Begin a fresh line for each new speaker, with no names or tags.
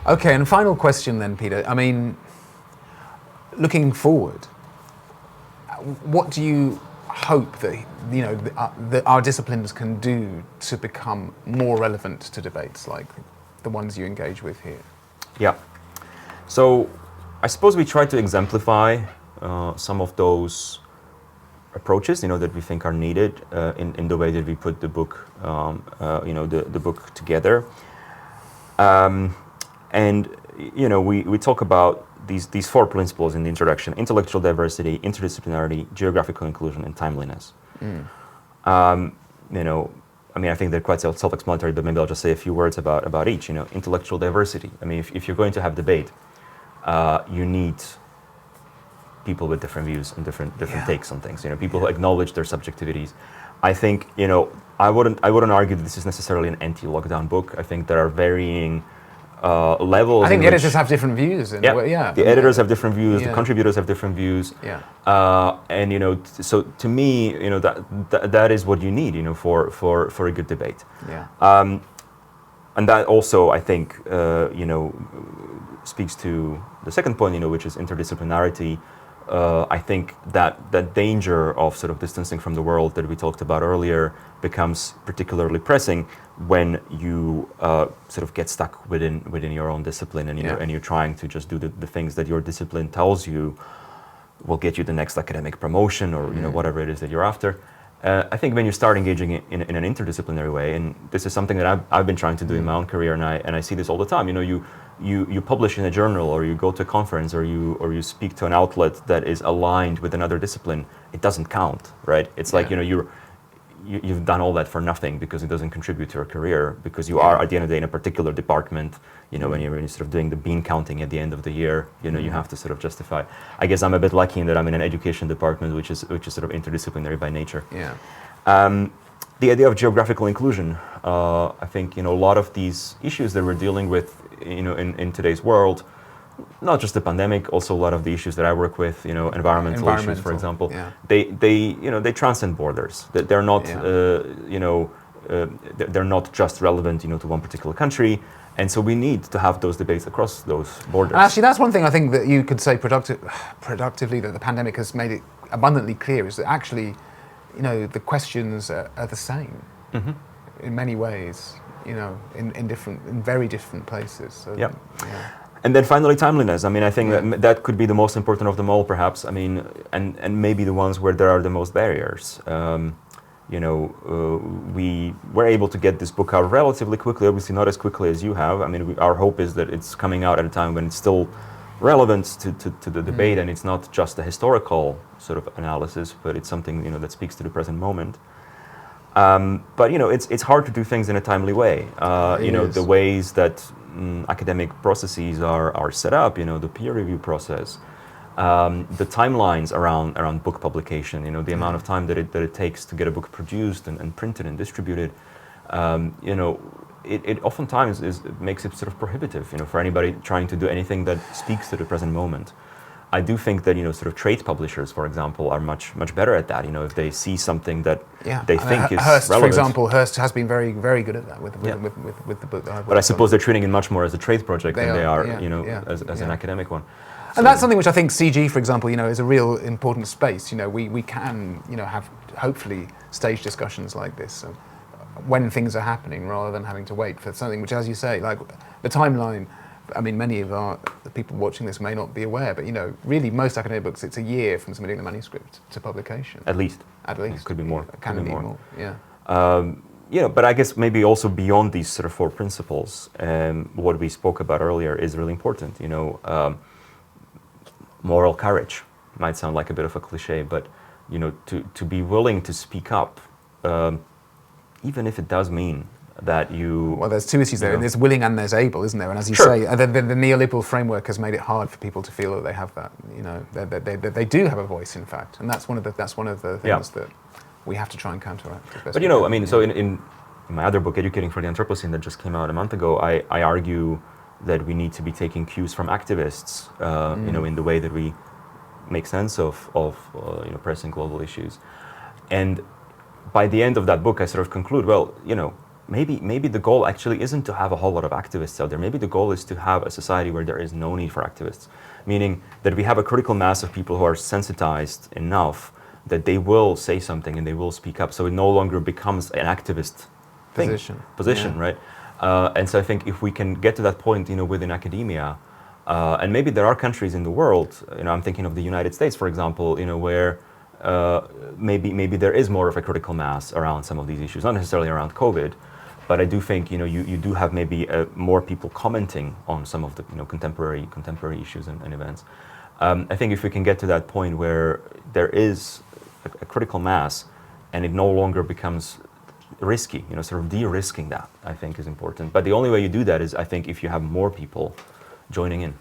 Okay, and final question then, Peter. I mean, looking forward, what do you hope that that our disciplines can do to become more relevant to debates like the ones you engage with here?
Yeah. So I suppose we try to exemplify some of those approaches, that we think are needed in the way that we put the book, the book together. And we talk about these four principles in the introduction: intellectual diversity, interdisciplinarity, geographical inclusion, and timeliness. I think they're quite self-explanatory, but maybe I'll just say a few words about each. Intellectual diversity. I mean, if you're going to have debate, you need people with different views and different takes on things. People who acknowledge their subjectivities. I think I wouldn't argue that this is necessarily an anti-lockdown book. I think there are varying levels.
I think the editors have different views.
The editors have different views. The contributors have different views. And so to me, that is what you need, for a good debate. And that also, I think, speaks to the second point, which is interdisciplinarity. I think that danger of sort of distancing from the world that we talked about earlier becomes particularly pressing when you sort of get stuck within your own discipline, and and you're trying to just do the things that your discipline tells you will get you the next academic promotion, or whatever it is that you're after. I think when you start engaging in an interdisciplinary way, and this is something that I've been trying to do in my own career, and I see this all the time. You publish in a journal, or you go to a conference, or you speak to an outlet that is aligned with another discipline. It doesn't count, right? It's like you've done all that for nothing, because it doesn't contribute to your career, because you are at the end of the day in a particular department. When you're sort of doing the bean counting at the end of the year, you have to sort of justify. I guess I'm a bit lucky in that I'm in an education department, which is sort of interdisciplinary by nature. The idea of geographical inclusion. I think a lot of these issues that we're dealing with, in today's world, not just the pandemic, also a lot of the issues that I work with, environmental issues, for example, they transcend borders. They're not, they're not just relevant, to one particular country. And so we need to have those debates across those borders.
Actually, that's one thing I think that you could say productively that the pandemic has made it abundantly clear, is that actually, the questions are the same in many ways, in very different places. So,
And then finally, timeliness. I mean, I think that could be the most important of them all, perhaps. I mean, and maybe the ones where there are the most barriers. We were able to get this book out relatively quickly, obviously not as quickly as you have. I mean, our hope is that it's coming out at a time when it's still relevant to the debate, and it's not just a historical sort of analysis, but it's something, that speaks to the present moment. But, it's hard to do things in a timely way. The ways that academic processes are set up, the peer review process, the timelines around book publication, the amount of time that it takes to get a book produced and printed and distributed, it oftentimes makes it sort of prohibitive, for anybody trying to do anything that speaks to the present moment. I do think that sort of trade publishers, for example, are much better at that. If they see something that they think is
Hearst,
relevant.
for example, Hearst has been very, very good at that with the book.
But I suppose they're treating it much more as a trade project than they are, as an academic one.
And that's something which I think CG, for example, is a real important space. We can, have hopefully stage discussions like this when things are happening, rather than having to wait for something which, as you say, like the timeline. I mean, many of the people watching this may not be aware, but really most academic books, it's a year from submitting the manuscript to publication.
At least.
It
could be more.
Can be more.
But I guess maybe also beyond these sort of four principles, what we spoke about earlier is really important. Moral courage might sound like a bit of a cliche, but to be willing to speak up, even if it does mean that you...
Well, there's two issues there, and there's willing and there's able, isn't there? And as you say, the neoliberal framework has made it hard for people to feel that they have that, they do have a voice, in fact, and that's one of the things that we have to try and counteract.
But I mean, so in my other book, Educating for the Anthropocene, that just came out a month ago, I argue that we need to be taking cues from activists, in the way that we make sense of pressing global issues. And by the end of that book, I sort of conclude, well, maybe the goal actually isn't to have a whole lot of activists out there. Maybe the goal is to have a society where there is no need for activists, meaning that we have a critical mass of people who are sensitized enough that they will say something and they will speak up. So it no longer becomes an activist position,
Yeah.
right? And so I think if we can get to that point, within academia, and maybe there are countries in the world, I'm thinking of the United States, for example, where maybe there is more of a critical mass around some of these issues, not necessarily around COVID, but I do think you do have maybe more people commenting on some of the contemporary issues and events. I think if we can get to that point where there is a critical mass, and it no longer becomes risky, sort of de-risking that, I think is important. But the only way you do that is, I think, if you have more people joining in.